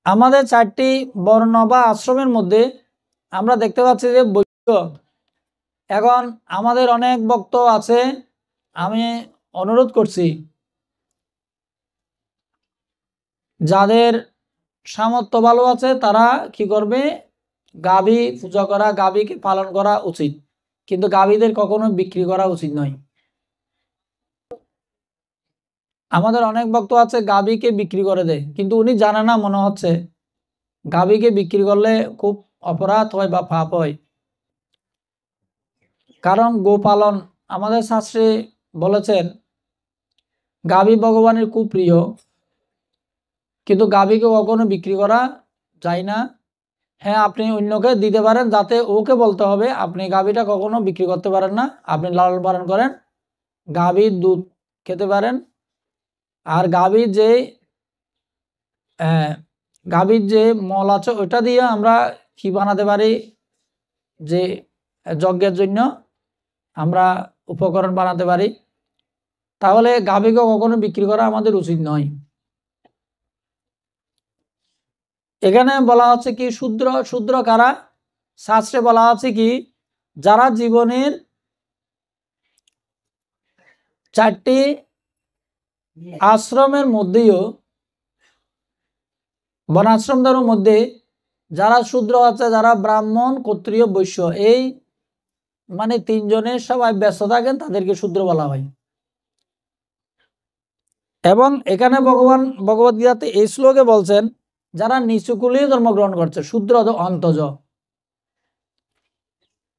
আমাদের 4টি বর্ণ বা আশ্রমের মধ্যে আমরা দেখতে পাচ্ছি যে বৈশ্য। এখন আমাদের অনেক ভক্ত আছে, আমি অনুরোধ করছি যাদের সামর্থ্য ভালো আছে তারা কি করবে, গাভী পূজা করা, গাভীকে পালন করা উচিত, কিন্তু গাভীদের কখনো বিক্রি করা উচিত নয়। আমাদের অনেক ভক্ত আছে গাভীকে বিক্রি করে দেয়, কিন্তু উনি জানে না মনে হচ্ছে গাভীকে বিক্রি করলে খুব অপরাধ হয় বা পাপ হয়। কারণ গোপালন আমাদের শাস্ত্রে বলেছেন গাভী ভগবানের খুব প্রিয়, কিন্তু গাভীকে কখনো বিক্রি করা যায় না। হ্যাঁ, আপনি অন্যকে দিতে পারেন, যাতে ওকে বলতে হবে আপনি গাভীটা কখনো বিক্রি করতে পারেন না, আপনি লালন পালন করেন, গাভীর দুধ খেতে পারেন। আর গাভীর যে মল আছে ওইটা দিয়ে আমরা কি বানাতে পারি, যে যজ্ঞের জন্য আমরা উপকরণ বানাতে পারি। তাহলে গাভীকে কখনো বিক্রি করা আমাদের উচিত নয়। এখানে বলা হচ্ছে কি শূদ্র, শূদ্র কারা? শাস্ত্রে বলা আছে কি যারা জীবনের 4টি আশ্রমের মধ্যেও, বনাশ্রমদের মধ্যে যারা শূদ্র আছে, যারা ব্রাহ্মণ, ক্ষত্রিয়, বৈশ্য, এই মানে 3 জনের সবাই ব্যস্ত থাকেন, তাদেরকে শূদ্র বলা হয়। এবং এখানে ভগবান ভগবদ্গীতাতে এই শ্লোকে বলছেন যারা নিচু কুলে জন্মগ্রহণ করছে, শূদ্র অন্তজ,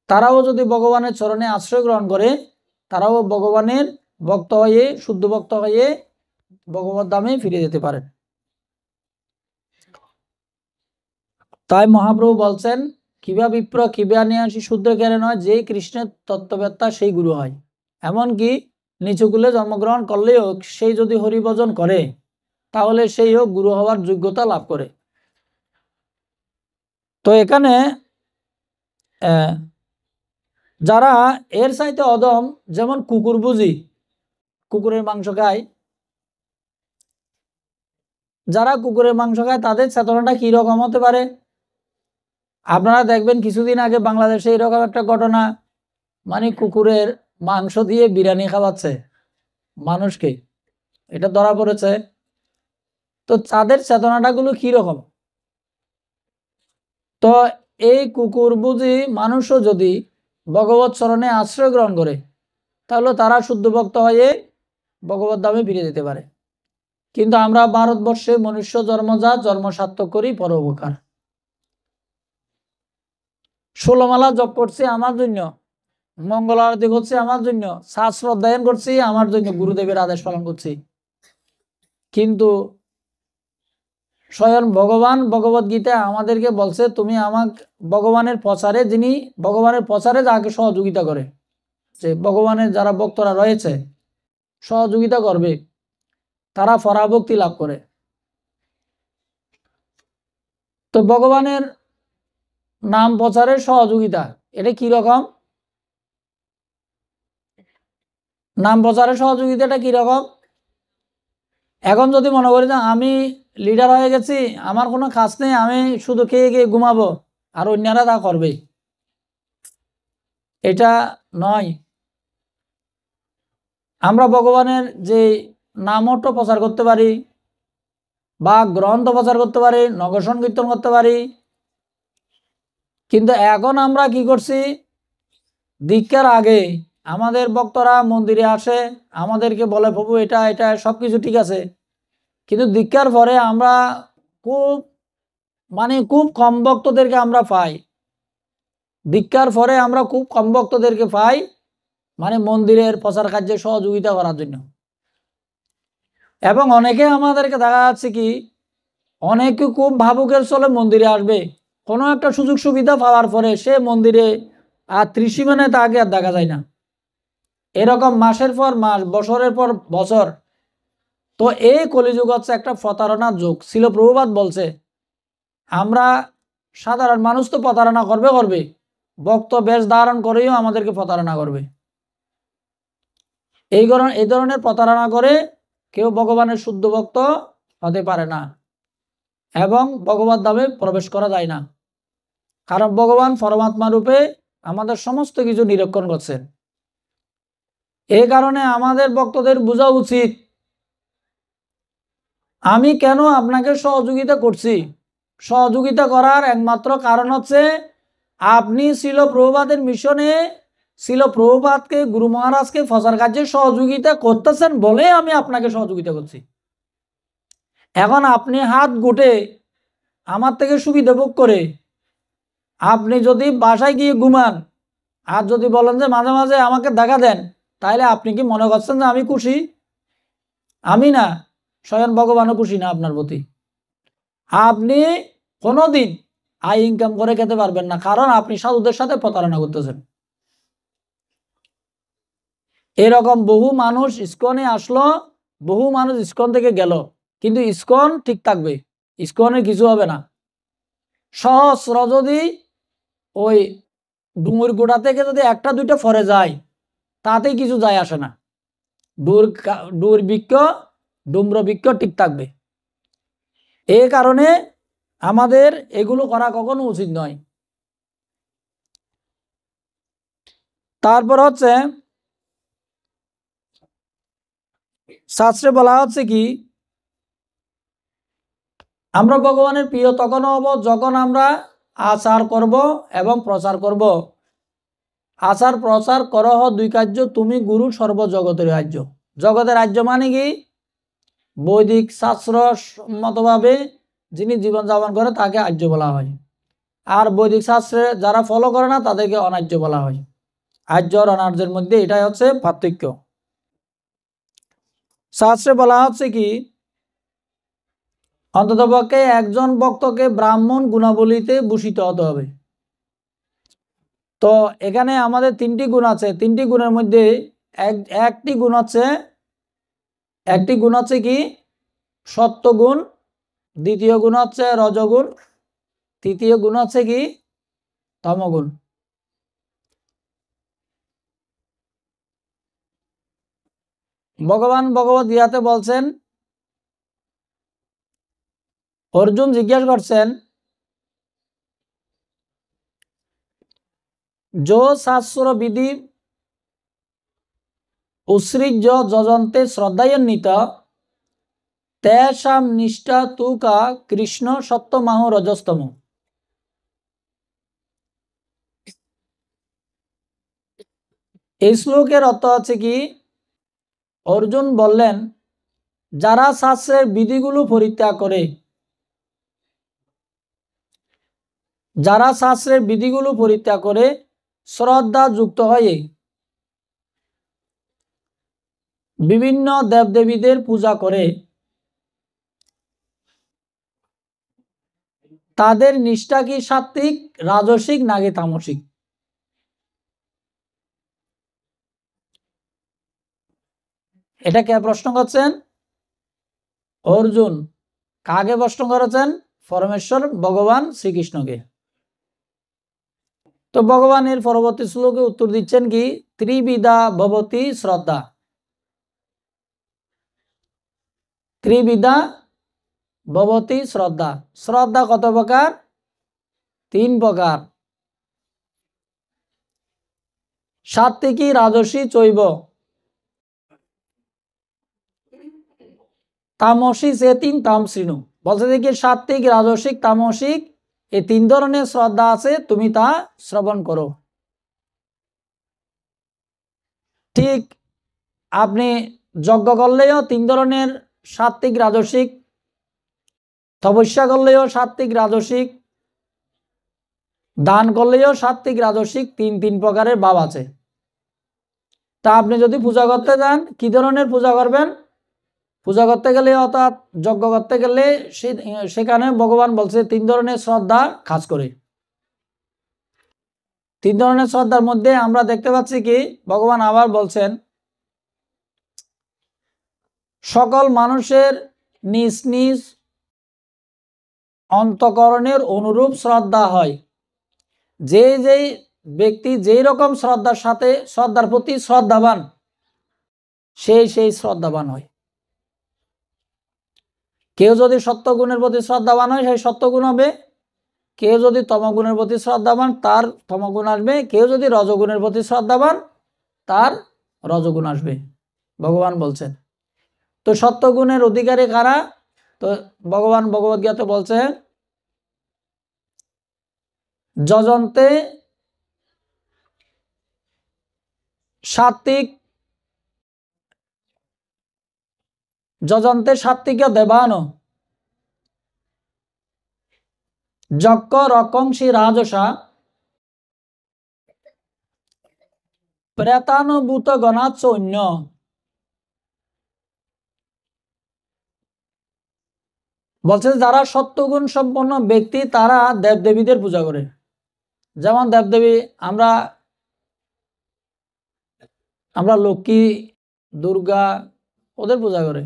তারাও যদি ভগবানের চরণে আশ্রয় গ্রহণ করে, তারাও ভগবানের ভক্ত হয়ে, শুদ্ধ ভক্ত হয়ে ভগবত ধামে ফিরে যেতে পারেন। তাই মহাপ্রভু বলছেন কিবা বিপ্র কিবা নিয়াসী শূদ্র জ্ঞানে নয়, যে কৃষ্ণের তত্ত্ববেত্তা সেই গুরু হয়। এমনকি নিচুকুলে জন্মগ্রহণ করলেও সেই যদি হরিভজন করে তাহলে সেইও গুরু হওয়ার যোগ্যতা লাভ করে। তো এখানে যারা এর চাইতে অদম, যেমন কুকুর বুঝি, কুকুরের মাংস খায়, যারা কুকুরের মাংস খায় তাদের চেতনাটা কি রকম হতে পারে? আপনারা দেখবেন কিছুদিন আগে বাংলাদেশে এরকম একটা ঘটনা, মানে কুকুরের মাংস দিয়ে বিরিয়ানি খাওয়াচ্ছে মানুষকে, এটা ধরা পড়েছে। তো তাদের চেতনাটা গুলো কি রকম? তো এই কুকুর বুঝি মানুষও যদি ভগবত চরণে আশ্রয় গ্রহণ করে তাহলে তারা শুদ্ধ ভক্ত হয়ে ভগবত ধামে ফিরে যেতে পারে। কিন্তু আমরা ভারতবর্ষে মনুষ্য জন্মজাত, জন্ম সার্থক করি পরোপকার। 16 মালা জপ করছি আমার জন্য, মঙ্গল আরতি করছি আমার জন্য, শাস্ত্র অধ্যয়ন করছি আমার জন্য, গুরুদেবের আদেশ পালন করছি, কিন্তু স্বয়ং ভগবান ভগবদ্গীতা আমাদেরকে বলছে তুমি আমাকে ভগবানের প্রচারে, যিনি ভগবানের প্রচারে যাকে সহযোগিতা করে, যে ভগবানের যারা ভক্তরা রয়েছে সহযোগিতা করবে, তারা পরাভক্তি লাভ করে। তো ভগবানের নাম প্রচারের সহযোগিতা এটা কি রকম? নাম প্রচারের সহযোগিতাটা কি রকম? এখন যদি মনে করি না আমি লিডার হয়ে গেছি, আমার কোনো কাজ নেই, আমি শুধু খেয়ে খেয়ে ঘুমাবো আর অন্যরা তা করবে, এটা নয়। আমরা ভগবানের যে নামটা প্রচার করতে পারি, বা গ্রন্থ প্রচার করতে পারি, নগর সংকীর্তন করতে পারি, কিন্তু এখন আমরা কি করছি, দীক্ষার আগে আমাদের ভক্তরা মন্দিরে আসে, আমাদেরকে বলে প্রভু এটা এটা সবকিছু ঠিক আছে, কিন্তু দীক্ষার পরে আমরা খুব খুব কম ভক্তদেরকে আমরা পাই। দীক্ষার পরে আমরা খুব কম ভক্তদেরকে পাই মন্দিরের প্রচার কার্যে সহযোগিতা করার জন্য। এবং অনেকে আমাদেরকে দেখা যাচ্ছে কি অনেকে খুব ভাবুকের চলে মন্দিরে আসবে, কোনো একটা সুযোগ সুবিধা পাওয়ার পরে সে মন্দিরে আর ত্রিসীমানে তাকে আর দেখা যায় না, এরকম মাসের পর মাস, বছরের পর বছর। তো এই কলিযুগ হচ্ছে একটা প্রতারণার যুগ। ছিল প্রভুপাদ বলছে আমরা সাধারণ মানুষ তো প্রতারণা করবে, ভক্ত বেশ ধারণ করেও আমাদেরকে প্রতারণা করবে। এই ধরনের প্রতারণা করে কেউ ভগবানের শুদ্ধ ভক্ত হতে পারে না। এবং ভগবত ধামে প্রবেশ করা যায় না, কারণ ভগবান পরমাত্মা রূপে আমাদের সমস্ত কিছু নিরীক্ষণ করছেন। এই কারণে আমাদের ভক্তদের বোঝা উচিত আমি কেন আপনাকে সহযোগিতা করছি। সহযোগিতা করার একমাত্র কারণ হচ্ছে আপনি শিল প্রভুপাদের মিশনে শিল প্রভুপাদকে গুরু মহারাজকে প্রচার কার্যে সহযোগিতা করতেছেন বলে আমি আপনাকে সহযোগিতা করছি। এখন আপনি হাত গুটে আমার থেকে সুবিধা ভোগ করে আপনি যদি বাসায় গিয়ে ঘুমান আর যদি বলেন যে মাঝে মাঝে আমাকে দেখা দেন, তাহলে আপনি কি মনে করছেন যে আমি খুশি? আমি না, স্বয়ং ভগবানও খুশি না আপনার প্রতি। আপনি কোনোদিন আয় ইনকাম করে খেতে পারবেন না, কারণ আপনি সাধুদের সাথে প্রতারণা করতেছেন। এরকম বহু মানুষ ইস্কনে আসলো, বহু মানুষ ইস্কন থেকে গেল, কিন্তু ইস্কন ঠিক থাকবে, ইস্কনের কিছু হবে না। সহস্র যদি ওই ডুমুর গোড়া থেকে যদি একটা দুইটা ফরে যায় তাতেই কিছু যায় আসে না। ডুর বৃক্ষ ডুম্র বৃক্ষ ঠিক থাকবে। এই কারণে আমাদের এগুলো করা কখনো উচিত নয়। তারপর হচ্ছে শাস্ত্রে বলা হচ্ছে কি আমরা ভগবানের প্রিয় তখন হব যখন আমরা আচার করব এবং প্রচার করব। আচার প্রচার করহ দুই কার্য, তুমি গুরু সর্বজগতের রাজ্য। জগতের রাজ্য মানে কি? বৈদিক শাস্ত্র মতভাবে যিনি জীবনযাপন করে তাকে আর্য বলা হয়, আর বৈদিক শাস্ত্রে যারা ফলো করে না তাদেরকে অনার্য বলা হয়। আর্য আর অনার্যের মধ্যে এটাই হচ্ছে পার্থক্য। শাস্ত্রে বলা হচ্ছে কি অন্ততপক্ষে একজন ভক্তকে ব্রাহ্মণ গুণাবলীতে ভূষিত হতে হবে। তো এখানে আমাদের তিনটি গুণ আছে, তিনটি গুণের মধ্যে একটি গুণ হচ্ছে কি সত্যগুণ, দ্বিতীয় গুণ হচ্ছে রজগুণ, তৃতীয় গুণ হচ্ছে কি তমগুণ। ভগবান ভগবত গীতাতে বলছেন, অর্জুন জিজ্ঞাসা করছেন যো শাস্ত্র বিধি উৎসৃজ্য যজন্তে শ্রদ্ধায়ন্বিত তেষাম নিষ্ঠা তুকা কৃষ্ণ সত্যমাহ রজস্তম। এই শ্লোকের অর্থ আছে কি অর্জুন বললেন যারা শাস্ত্রের বিধিগুলো পরিত্যাগ করে, যারা শাস্ত্রের বিধিগুলো পরিত্যাগ করে শ্রদ্ধা যুক্ত হয়ে বিভিন্ন দেবদেবীদের পূজা করে তাদের নিষ্ঠা কি সাত্ত্বিক, রাজসিক নাকি তামসিক? এটা কে প্রশ্ন করছেন? অর্জুন। কাকে প্রশ্ন করেছেন? পরমেশ্বর ভগবান শ্রীকৃষ্ণকে। তো ভগবান এর পরবর্তী শ্লোকে উত্তর দিচ্ছেন কি ত্রিবিধা ভবতি শ্রদ্ধা। ত্রিবিধা ভবতি শ্রদ্ধা। শ্রদ্ধা কত প্রকার? তিন প্রকার। সাত্ত্বিকী রাজসী চৈব তামসী সে তিন তামসৃণু। বলছে দেখি সাত্ত্বিক, রাজসিক, তামসিক এই তিন ধরনের শ্রদ্ধা আছে, তুমি তা শ্রবণ করো। ঠিক আপনি যজ্ঞ করলেও তিন ধরনের সাত্ত্বিক, রাজসিক, তপস্যা করলেও সাত্ত্বিক, রাজসিক, দান করলেও সাত্ত্বিক, রাজসিক, তিন তিন প্রকারের ভাব আছে। তা আপনি যদি পূজা করতে যান কি ধরনের পূজা করবেন? পূজা করতে গেলে অর্থাৎ যজ্ঞ করতে গেলে সেখানে ভগবান বলছে তিন ধরনের শ্রদ্ধা কাজ করে। তিন ধরনের শ্রদ্ধার মধ্যে আমরা দেখতে পাচ্ছি কি ভগবান আবার বলছেন সকল মানুষের নিজ নিজ অন্তঃকরণের অনুরূপ শ্রদ্ধা হয়। যে যেই ব্যক্তি যেই রকম শ্রদ্ধার সাথে শ্রদ্ধার প্রতি শ্রদ্ধাবান সেই শ্রদ্ধাবান হয়। কেউ যদি সত্যগুণের প্রতি শ্রদ্ধাবান হয় সেই সত্যগুণ হবে, কেউ যদি তমগুণের প্রতি শ্রদ্ধাবান তার তমগুণ আসবে, কেউ যদি রজগুণের প্রতি শ্রদ্ধাবান তার রজগুণ আসবে, ভগবান বলছেন। তো সত্যগুণের অধিকারী কারা? তো ভগবান ভগবদ্গীতাতে বলছেন যজন্তে সাত্ত্বিক দেবান যক্ষ রকংসি রাজসা প্রেতানুভূত গণাৎ সৈন্য। বলছে যারা সত্যগুণ সম্পন্ন ব্যক্তি তারা দেবদেবীদের পূজা করে। যেমন দেবদেবী আমরা লক্ষ্মী, দুর্গা, ওদের পূজা করে।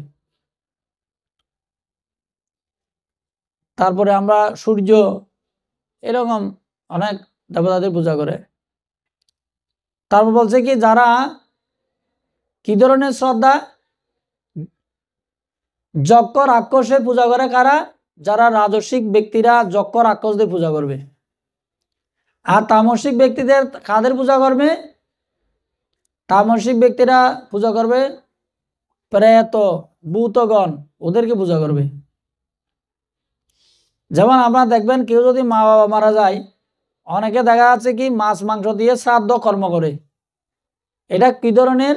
তারপরে আমরা সূর্য, এরকম অনেক দেবতাদের পূজা করে। তারপর বলছে কি যারা কি ধরনের শ্রদ্ধা? যক্ষ রাক্ষসের পূজা করে কারা? যারা রাজসিক ব্যক্তিরা যক্ষ রাক্ষসদের পূজা করবে। আর তামসিক ব্যক্তিদের কাদের পূজা করবে? তামসিক ব্যক্তিরা পূজা করবে প্রেত, ভূতগণ, ওদেরকে পূজা করবে। যেমন আপনারা দেখবেন কেউ যদি মা বাবা মারা যায়, অনেকে দেখা যাচ্ছে কি মাছ মাংস দিয়ে শ্রাদ্ধ কর্ম করে। এটা কি ধরনের?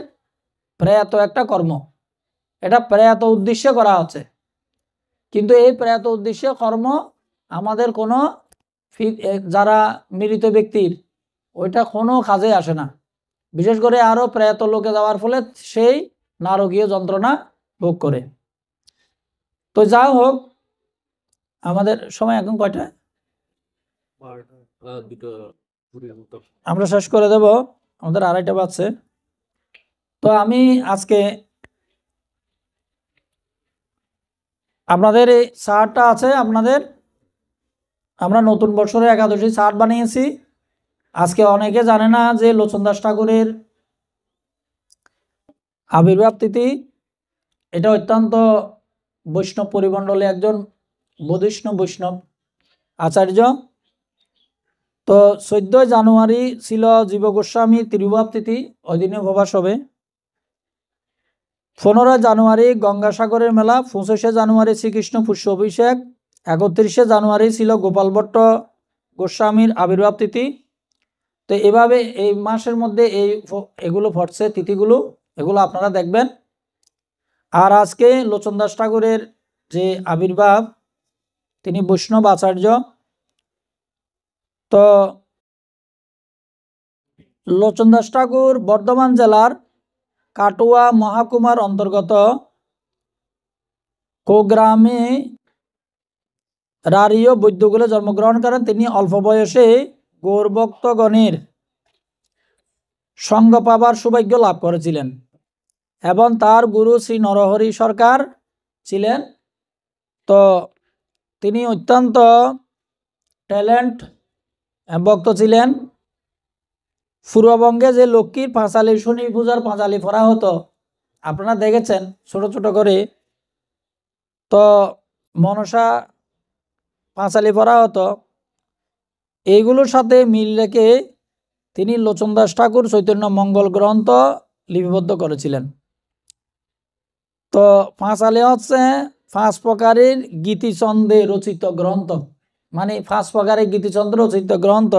প্রেত একটা কর্ম, এটা প্রেত উদ্দেশ্যে করা হচ্ছে। কিন্তু এই প্রেত উদ্দেশ্যে কর্ম আমাদের কোনো যারা মৃত ব্যক্তির ওইটা কোনো কাজে আসে না। বিশেষ করে আরো প্রেত লোকে যাওয়ার ফলে সেই নারকীয় যন্ত্রণা ভোগ করে। তো যা হোক, আমাদের সময় এখন কয়টা? আমরা শেষ করে দেব, আমাদের 2:30 বাজছে। তো আমি আজকে আপনাদের এই চার্টটা আছে আপনাদের, আমরা নতুন বছরে একাদশী চার্ট বানিয়েছি। আজকে অনেকে জানে না যে লোচনদাস ঠাকুরের আবির্ভাব তিথি। এটা অত্যন্ত বৈষ্ণব পরিমণ্ডলে একজন বৈষ্ণব আচার্য। তো 14 জানুয়ারি ছিল জীব গোস্বামী তিরুভাব তিথি, ওই দিনে উপবাস হবে। 15 জানুয়ারি গঙ্গাসাগরের মেলা, 25 জানুয়ারি শ্রীকৃষ্ণ পুষ্য অভিষেক, 31 জানুয়ারি ছিল গোপাল ভট্ট গোস্বামীর আবির্ভাব তিথি। তো এভাবে এই মাসের মধ্যে এগুলো পড়ছে তিথিগুলো, এগুলো আপনারা দেখবেন। আর আজকে লোচনদাস ঠাকুরের যে আবির্ভাব, তিনি বৈষ্ণব আচার্য। তো লোচনদাস ঠাকুর বর্ধমান জেলার কাটোয়া মহকুমার অন্তর্গত কোগ্রামে রারীয় বৈদ্যকুলে জন্মগ্রহণ করেন। তিনি অল্প বয়সে গৌরভক্তগণের সঙ্গ পাবার সৌভাগ্য লাভ করেছিলেন এবং তার গুরু শ্রী নরহরি সরকার ছিলেন। তো তিনি অত্যন্ত ট্যালেন্ট ভক্ত ছিলেন। পূর্ববঙ্গে যে লক্ষ্মীর পাঁচালী, শনি পূজার পাঁচালী পড়া হতো, আপনারা দেখেছেন ছোট ছোট করে। তো মনসা পাঁচালী পড়া হতো, এইগুলোর সাথে মিল রেখে তিনি লোচনদাস ঠাকুর চৈতন্য মঙ্গল গ্রন্থ লিপিবদ্ধ করেছিলেন। তো পাঁচালী হচ্ছে 5 প্রকারের গীতিছন্দে রচিত গ্রন্থ, মানে 5 প্রকারের গীতিছন্দ রচিত গ্রন্থ।